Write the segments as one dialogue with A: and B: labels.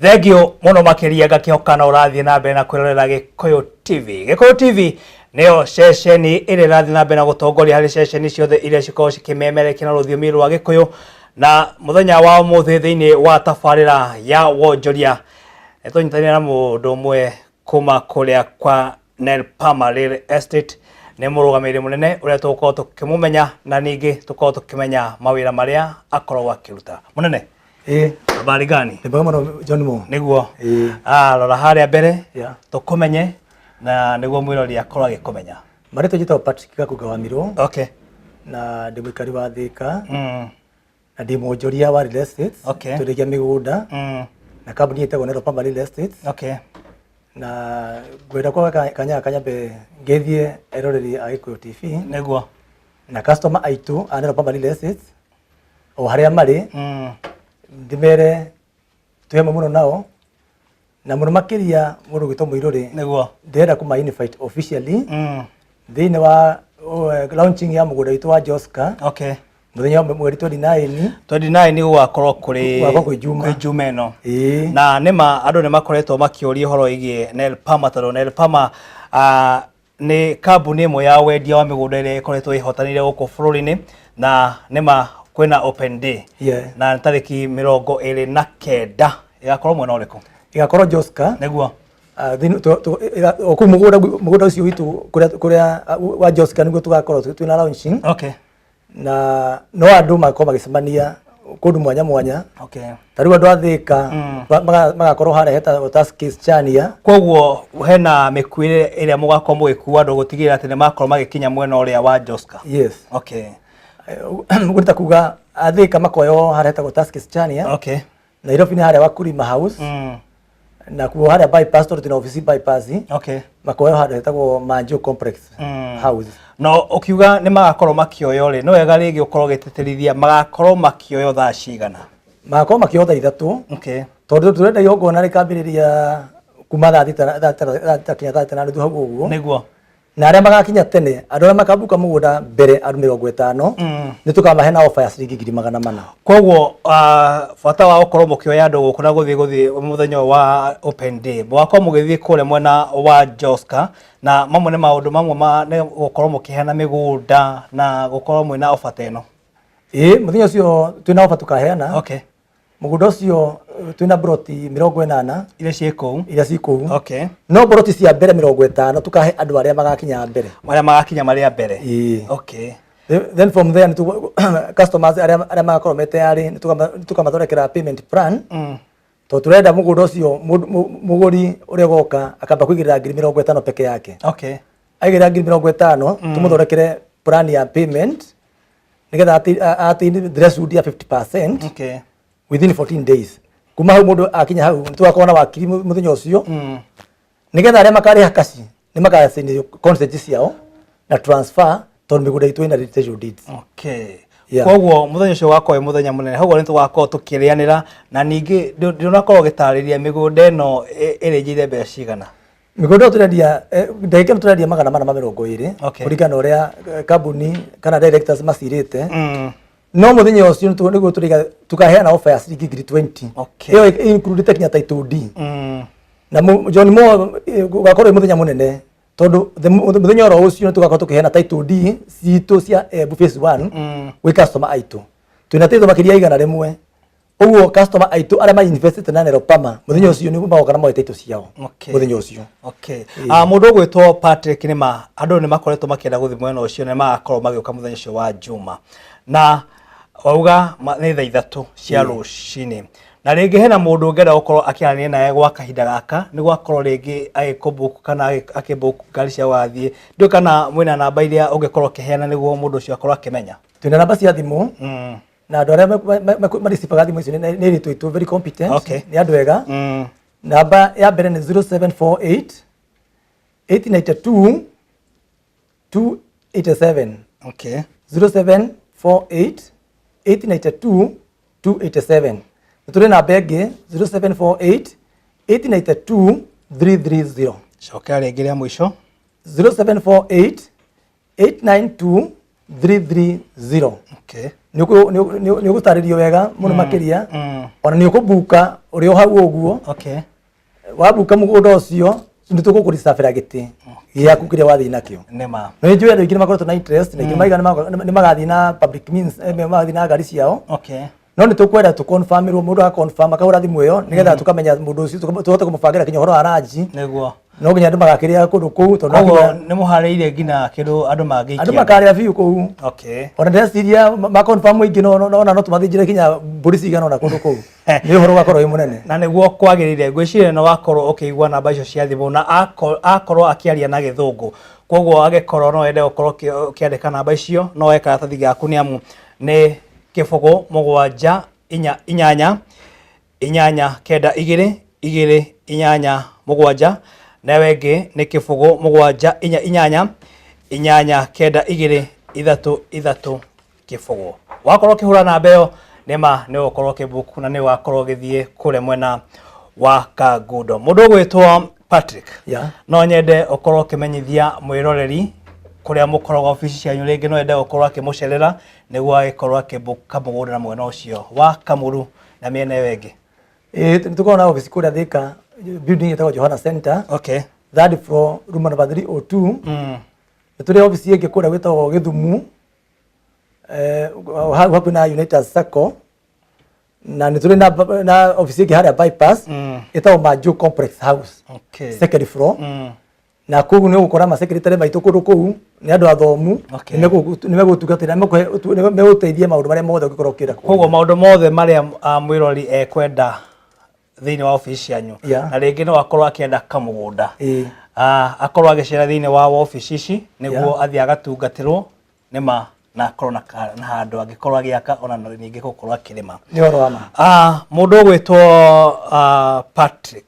A: Thegio muno makiria gakihokana urathie na mbere na kwirorera Gikuyu TV. Gikuyu TV neo ceceni iri rathi na mbere na gutongoria hari ceceni ciothe iria cikorwo cikimemerekia na ruthiomi rwa Gikuyu na muthenya wa umuthi thiini wa tabarira ya wonjoria etonyitanira na mundu umwe kuma kuria kwa Nel Palmer Real Estate ne murugamiri munene uria tukorwo tukimumenya na ningi tukorwo tukimenya mawira maria akorwo akiruta munene. Habari gani?
B: Nibagamo John Mo.
A: Niguo. Rora haria mbere. Tukumenye na niguo mwirori akorwo agikumenya.
B: Marito jitwa Patrick Gakugawamirwo.
A: Okay.
B: Na ndimwikari wa Thika. Na ndimonjoria wa real estate.
A: Okay.
B: Turegia migunda. Na kambuni yetagwo Nel Palmer Real Estate.
A: Okay.
B: Na gwenda kwa kanya be ngethie eroreri a Gikuyu TV.
A: Niguo.
B: Na customer aitu a Nel Palmer Real Estate. O haria mari. Ndimere tuyema muno nao na muno makiria mundu gwitwo Muiruri
A: niguo
B: ndenda kuma invite officially thiini wa launching ya mugunda witu wa Joska.
A: Okay.
B: Muthenya wa mweri 29
A: ni gwakorwo kuri Juma eno na nima andu ni makoretwo makiuria horo igie Nel Palmer toro Nel Palmer ni kambuni imwe ya wendia wa migunda ire ikoretwo ihotanire guku bururi-ini na nima kwena open day na tariki 29 igakorwo mwena uriku
B: igakorwo Joska
A: niguo
B: oku mugunda ucio witu kuria wa Joska niguo tugakorwo twina launching.
A: Okay.
B: Na no andu makorwo magicemania kundu mwanya mwanya.
A: Okay.
B: Tariu andu athika magakorwo hara heta Taskis Chania
A: koguo hena mikuire iria mugakorwo mugikua andu gutigira ati ni makorwo magikinya mwena uria wa Joska.
B: Yes.
A: Okay.
B: Ngurita kuga athika makoyo hara heta Taskis Chania.
A: Okay.
B: Nairobi ni hara wa Kurima House. Na kuo hara bypass to the office bypass.
A: Okay.
B: Makoyo hara heta Manjo Complex House.
A: No ukiuga ni magakorwo makioyo ri no wega ringi ukorwo giteterithia magakorwo makioyo thaa cigana
B: magakorwo makioyo thaa 3.
A: Okay.
B: Tondu turenda yogona ri kambiriria kuma thaa kinya thaa 5 hau uguo
A: niguo
B: na aria magakinya tene andu aria makambuka mugunda mbere andu 50 ni tukamahe na offer ya ciringi 400.
A: Koguo bata wa ukorwo mukioya andu guku na guthii muthenya wa open day mwakorwo mugithii kule mwena wa Joska na mamwe ni maundu mamwe ne gukorwo mukihena migunda na gukorwo mwina offer teno.
B: Muthenya ucio twina offer tukaheana.
A: Okay.
B: Mugunda ucio twina broti 80
A: iria ciku.
B: Okay. No broti cia mbere 50 tukahe andu aria magakinya mbere.
A: Aria magakinya maria mbere. Okay.
B: Then from there ni customers aria magakorwo metayari ni tukamathondekera payment plan. To turenda mugunda ucio muguri uria goka akamba kuigirira 50 peke yake.
A: Okay.
B: Aigira 50 tumuthondekere plan ya payment nigetha ati threshold ya 50%.
A: Okay.
B: Within 14 days. Kuma hau mundu akinya hau tugakorwo na wakiri muthenya ucio. Nigetha aria makari hakasi ni makasini consent ciao na transfer tondu migunda itu ina title deeds.
A: Okay. Koguo muthenya ucio wako muthenya munene hau ni tugakorwo tukirianira na ningi ndionakorwo gitariria migunda eno irenjire mbeca cigana.
B: Migunda turendia ndagika turendia 220 kuringana uria kambuni kana directors macirite. No muthenya ucio niguo tukaheana offer ya ciringi 20.
A: Okay.
B: Iyo include kinya title D. Na John Mo gakorwo muthenya munene tondu muthenya ro ucio tugakorwo tukiheana title D citu cia phase 1 wi customer aitu. Twina title makiria igana rimwe. Uguo customer aitu aria ma invested na Nel Palmer muthenya ucio ni magoka na mo title ciao. Muthenya ucio.
A: Okay. Mundu gwitwo Patrick nima andu ni makoretwo makienda guthi mwena ucio na magakorwo magioka muthenya ucio wa Juma. Na wauga ni thaa 3 cia rucini na ringi hena mundu ngenda gukorwo akiarania naye gwa kahinda gaka ni gwakorwo ringi agikubuku kana akibuku ngari cia wathie ndio kana mwina namba iria ungikorwo kiheana niguo mundu ucio akorwo akimenya.
B: Twina namba cia thimu na andu aria marisipaga thimu icio ni ritu itu very competent.
A: Okay.
B: Ni andu ega. Namba ya mbere ni 0748 892 287.
A: Okay.
B: 0748 892 287. Tuli na bege 0748 892 330.
A: Shoka ringi ya mwisho
B: 0748 892 330.
A: Okay.
B: ni ugutaririo wega muno makiria ona ni ukubuka uri o hau uguo
A: okay
B: wabuka mugunda ucio ni tugukurisafira giti giaku kiria wathi nakio
A: nema
B: no njui andu ingĩ makoretwo na interest na ingĩ maiga nĩ magathi na public means magathi na ngari ciao
A: okay
B: no nĩ tukwenda tu confirm ro mundu confirm akahura thimu iyo nigetha tukamenya mundu ucio tuhote kumubangira kinya horo wa ranji
A: niguo
B: no nginya andu magakiria kundu kuu tondu
A: nĩ muharĩirie ngina kindu andu mangĩikia
B: andu makaria biu kuu
A: okay
B: ona ndeciria ma confirm ingi no tumathijire kinya mburi cigana ona kundu kuu ni horo gakorwo wi munene
A: na niguo kwagĩrĩire ngwĩciria no wakorwo ũkĩigua namba icio cia thimũ na akorwo akĩaria na gĩthũngũ koguo agĩkorwo no ende gũkorwo ũkĩandĩka namba icio no weka karatathi gaku nĩ amu nĩ kĩbũgũ 7 8 8 kenda 2 2 8 7 na wengĩ nĩ kĩbũgũ 7 8 8 kenda 2 3 3 kĩbũgũ wakorwo ũkĩhũra namba ĩyo nĩma nĩ ũkorwo ũkĩbook na nĩ wakorwo ũgĩthiĩ kũrĩa mwena wa Kangundo mũndũ ũgwĩtwo Patrick no nyende ũkorwo ũkĩmenyithia mwĩroreri kuria mukoragwo ofisi cianyu ringi no ende gukorwo akimucerera niguo agikorwo akibuka mugunda na mwena ucio wa Kamuru na miena wengi
B: tuko na ofisi kuria Thika building itagwo Johana Center
A: okay
B: third floor room number 302 turi ofisi yake kuria gwitagwo Githumu hapo na United Sacco na nituri na ofisi yake haria bypass itagwo Maju Complex House
A: okay
B: second floor na kugu ni gukora ma secretary maitu kundu kuu ni andu athomu ni megutungatira meguteithia maundu maria mothe ukikorwo ukira
A: koguo maundu mothe maria mwirori ekwenda thiini wa ofisi yanyu na ringi no akorwo akienda kamugunda akorwo agicera thiini wa ofisi ici niguo athii agatungatirwo nima na akorwo na handu agikorwo agiaka ona ningi gukorwo akirima
B: ni horo wa ma
A: mundu ugwitwo Patrick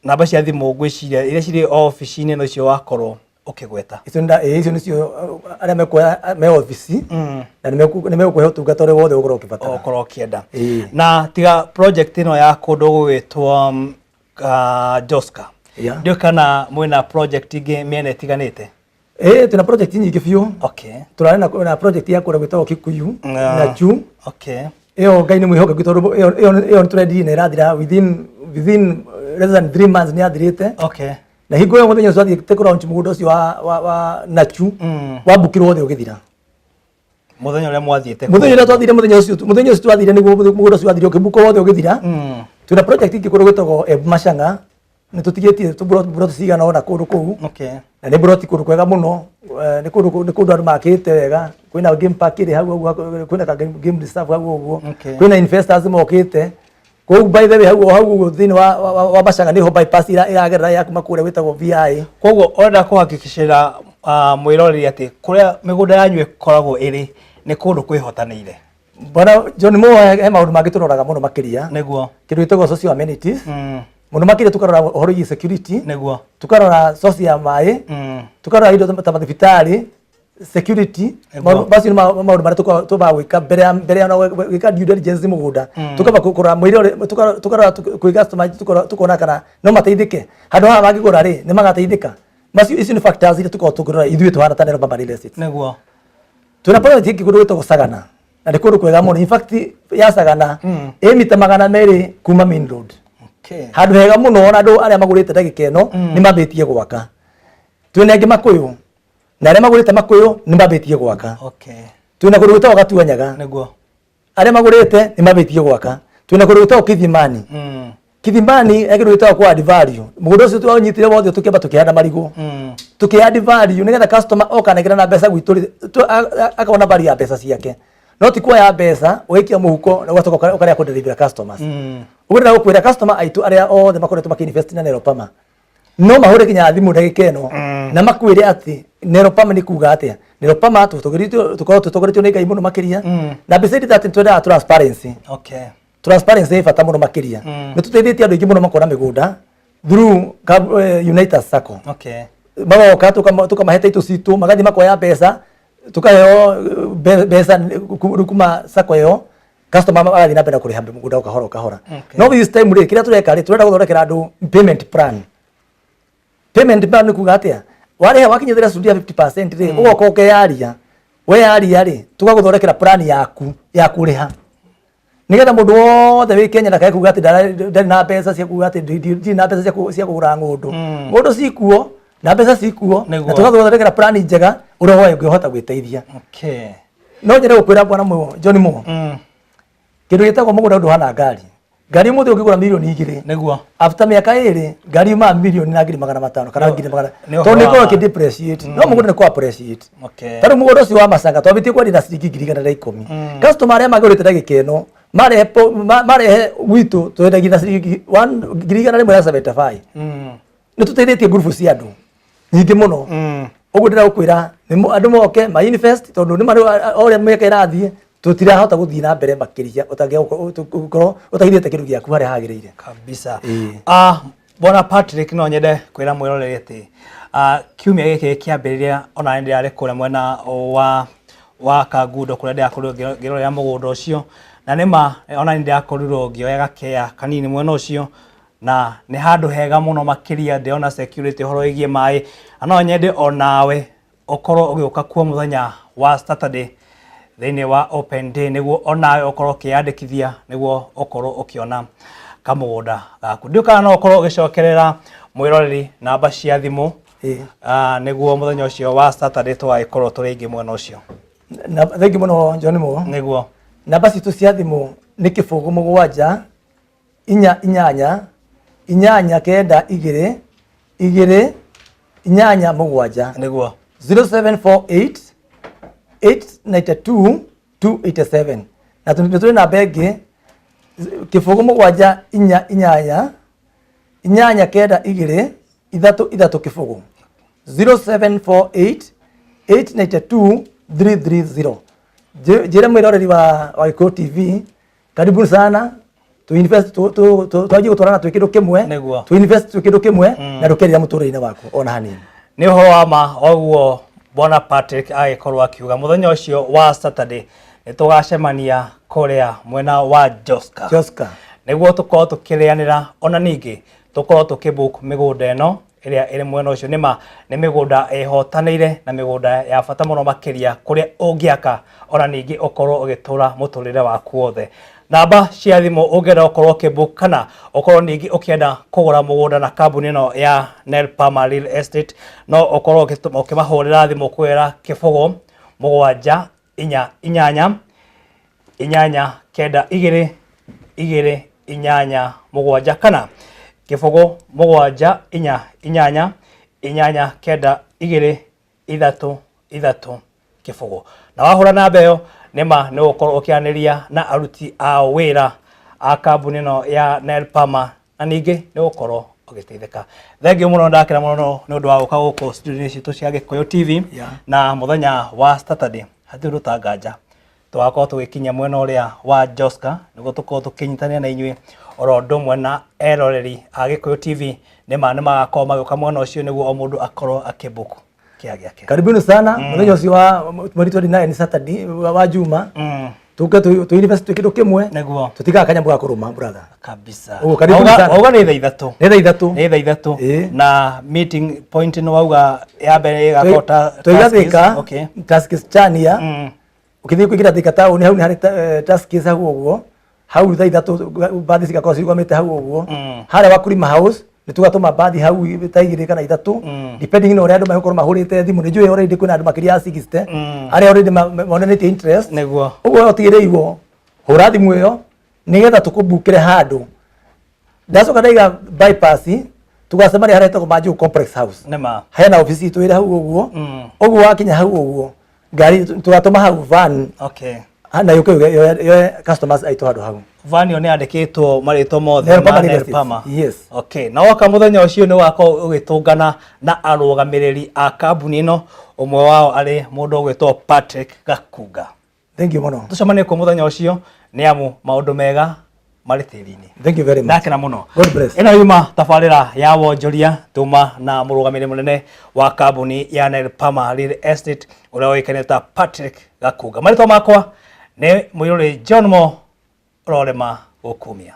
A: namba cia thimu ngwiciria iria ciri office-inĩ no cio wakorwo ukigweta
B: icio nicio aria mekuoya me office na nĩ megũkũhe ũtungata ũrĩa wothe ũgũkorwo ũkĩbatara
A: ũkorwo ũkĩenda na tiga project ĩno ya kũndũ gũgwĩtwo Joska ndio kana mwĩna project ingĩ mĩena ĩtiganĩte
B: tuna project nyingĩ biũ
A: okay
B: turarĩ na project ya kũrĩa gwĩtagwo Kikuyu na Chu
A: okay
B: ĩyo Ngai nĩ mwĩhokeku tondũ ĩyo nĩ tũrendirie na ĩrathira within less than 3 months ni athirite
A: okay
B: na hingo yo muthenya ucio te launch mugunda ucio wa Nachu wabukirwo wothe ugithira
A: muthenya uria mwathiite
B: muthenya twathire muthenya ucio twathire niguo mugunda ucio wathire ukibuko wothe ugithira tuna project ingĩ kũrĩa gwĩtagwo Mashanga nĩ tũtigĩtie tũbrot cigana ona kũndũ kũu
A: okay
B: na nĩ brot kũndũ kwega mũno nĩ kũndũ andũ makĩte wega kwĩna game park ĩrĩ hau kwĩna game reserve hau ũguo kwĩna investors mokĩte kwa by the way hau thini wa Mashanga niho bypass iragerera ya kuma kũrĩa wĩtagwo VI
A: koguo orenda kuhakikishira mwiroreri ati kuria migunda yanyu ikoragwo iri ni kundu kwihotanĩire
B: bwana John Mo he maundu mangĩ tũroraga mũno makĩria
A: niguo
B: kĩndũ gĩtagwo social amenities mũno makĩria tukarora ũhoro wa security
A: niguo
B: tukarora source ya maĩ tukarora indo ta mathibitarĩ security basi maundu maria tuba gwika mbere ya gwika due diligence mugunda tukaba kugura mwire tukarora kwi customer tukona kana no mateithike handu haha mangigura ri ni magateithika basi ici ni factors iria tukora ithuĩ tuhana ta Nairobi Real Estate
A: niguo
B: tuna project hiki kundu gwitagwo Sagana na ni kundu kwega muno in fact ya Sagana mita 200 kuma main road
A: okay
B: handu hega muno na andu aria magurite ndagika ino ni mambitie gwaka twina angĩ Makuyu na aria magurite Makuyu ni mambitie gwaka
A: okay
B: twina kundu gwitagwo Gatuanyaga
A: niguo
B: aria magurite ni mambitie gwaka twina kundu gwitagwo Kithimani Kithimani egero gwitagwo kwa add value mugunda ucio twanyitire wothe tukĩamba tukĩhanda marigũ tukĩadd value nigetha customer okanegera na mbeca gwitũ akona value ya mbeca ciake no ti kuoya mbeca ũgaikia mũhuko na ũgacoka ũkarĩa kũ deliver customers ũgũrĩra gũkwĩra customer aitũ arĩa othe makoretwo makĩinvest na Neropama no mahure kinya thimũ ndagĩka ĩno na makwĩre atĩ Neropama nĩ kuga atĩa Neropama tũkorwo tũtongoretio nĩ Ngai mũno makĩria na besides that twendaga transparency
A: okay
B: transparency bata mũno makĩria nĩ tũteithĩtie andũ aingĩ mũno makona mĩgũnda through United Sacco
A: okay
B: magoka tukamahete itu citu magathi makoya mbeca tukaheo mbeca kuma Sacco ĩyo customer magathi na mbere kũrĩha mũgũnda kahora no this time rĩ kĩrĩa tũreka rĩ tũrenda gũthondekera andũ payment plan nĩ kuga atĩa warĩha wakinyithĩra studio 50% rĩ ũgoka ũkeyaria we yaria ri tugaguthondekera plan yaku ya kuriha nigetha mundu wothe wi Kenya na kuga ati ndari na mbeca cia kuga ati ndi na mbeca cia kugura ngundu mundu cikuo na mbeca cikuo na tugaguthondekera plan njega uria woe ngihota gwiteithia
A: okay
B: no nyere gukwira bwana mo John mo kindu gitagwo mugunda ndu hana ngari muthi ukigura milioni 2
A: niguo
B: after miaka 2 ngari ma milioni na 500 kana 500 to niko ki depreciate no mugunda ko appreciate
A: okay
B: taru mugunda ucio wa Masanga twabitie kwa na ciringi 110 customer aria magurite ndagika ino marehe witu twendagia na ciringi 1,175 ni tuteithĩtie group cia andu nyingi muno uguo ndira gukwira ni andu moke ma invest tondu ni mari oria miaka irathie tutirahota guthii na mbere makiria utangikorwo utaithite kindu giaku haria hagirire
A: kabisa bona Patrick no nyende kwira mwiroreri ati kiumia giki kiambiriria ona ndi ari kure mwena wa Kagundo kuria ndi akorirwo ngirorera mugunda ucio na nima ona ndi akorirwo ngioya gakea kanini mwena ucio na ni handu hega muno makiria ndiona security horo igie mai no nyende onawe okorwo ugiuka kuo muthenya wa Saturday thini wa open day niguo onawe okorwo kiandikithia niguo okorwo ukiona kamugunda gaku ndiukana no okorwo ugicokerera mwiroreri namba cia thimu niguo muthenya ucio wa Saturday twaikorwo turi ingi mwena ucio
B: na thengi muno John mo
A: niguo
B: namba citu cia thimu ni 07 inyanya kenda 2 inyanya mugwanja
A: niguo
B: 0748 892 287 na tuni na begi kifugu mugwanja inyanya kenda 2 3 kifugu 0748 892 330 jere mwiroreri wa Gikuyu TV karibu sana tu invest twaje gutwarana twikindu kimwe tu invest twikindu kimwe na rukerera muturire waku ona hanini
A: ni uhoro wa ma oguo bona Patrick agikorwo akiuga muthenya ucio wa Saturday nitugacemania kuria mwena wa Joska niguo tukorwo tukirianira ona ningi tukorwo tukibook migunda eno iria iri mwena ucio ni migunda ihotanire na migunda ya bata muno makiria kuria ungiaka ona ningi ukorwo ugitura muturire waku wothe namba cia thimu ungenda ukorwo kibook kana ukorwo ningi ukienda kugura mugunda na kambuni no ya Nel Palmer Real Estate no ukorwo ukimahurira thimu kwera kifugo mugwanja inyanya kenda 2 inyanya mugwanja kana kifugo mugwanja inyanya kenda 2 3 kifugo na wahura namba iyo nima ni ukorwo ukianiria na aruti a wira a kambuni no ya Nel Palmer na ningi ni ukorwo ugiteithika thengio muno ndakira muno ni undu wa uka guku studio citu cia Gikuyu TV na muthenya wa Saturday hati rutanganja twakorwo tugikinya mwena uria wa Joska niguo tukorwo tukinyitania na inyui oro ndumwe na eroreri a Gikuyu TV nima magakorwo magioka mwena ucio niguo o mundu akorwo akibuku
B: karibuni sana muthenya ucio wa 29 Saturday wa Juma tuke tu invest kitu kimwe
A: niguo
B: tutika kanyambu ga kuruma brother
A: kabisa
B: karibuni sana
A: oga ni thaa 3
B: ni thaa 3
A: na meeting point no wauga ya mbere igakota
B: tuigathika tasks chania ukithii kuigira thika town hau ni hari tasks hau uguo hau thaa 3 baadhi cigakorwo cirugamite hau uguo haria Wakulima House nitugatuma baadhi hau taigire kana 3 depending na uria andu makorwo mahurite thimu ni njui already kuna andu makiria 60 aria already monete interest
A: niguo
B: uguo utigireirwo hura thimu iyo nigetha tukubukire handu ndacoka ndaiga bypass tugacemania haria tagwo Manju Complex House
A: nema
B: hena ofisi tu ira hau uguo uguo wakinya hau uguo ngari tugatuma hau van na yuko yo customers aitu handu hau
A: van yo ni andikitwo marito mothe
B: ma Nel Palmer
A: yes na waka muthenya ucio ni wako ugitungana na arugamiriri a kambuni no umwe wao ari mundu ugitwo Patrick Gakuga
B: thank you muno
A: tucemanie ku muthenya ucio ni amu maundu mega mari tirini
B: thank you very much
A: nakena muno
B: God bless
A: ino yuma tabarira ya wonjoria tuma na murugamiriri munene wa kambuni ya Nel Palmer Real Estate uria wikeneta Patrick Gakuga marito makwa ne mwirore John Mo rorema gukumia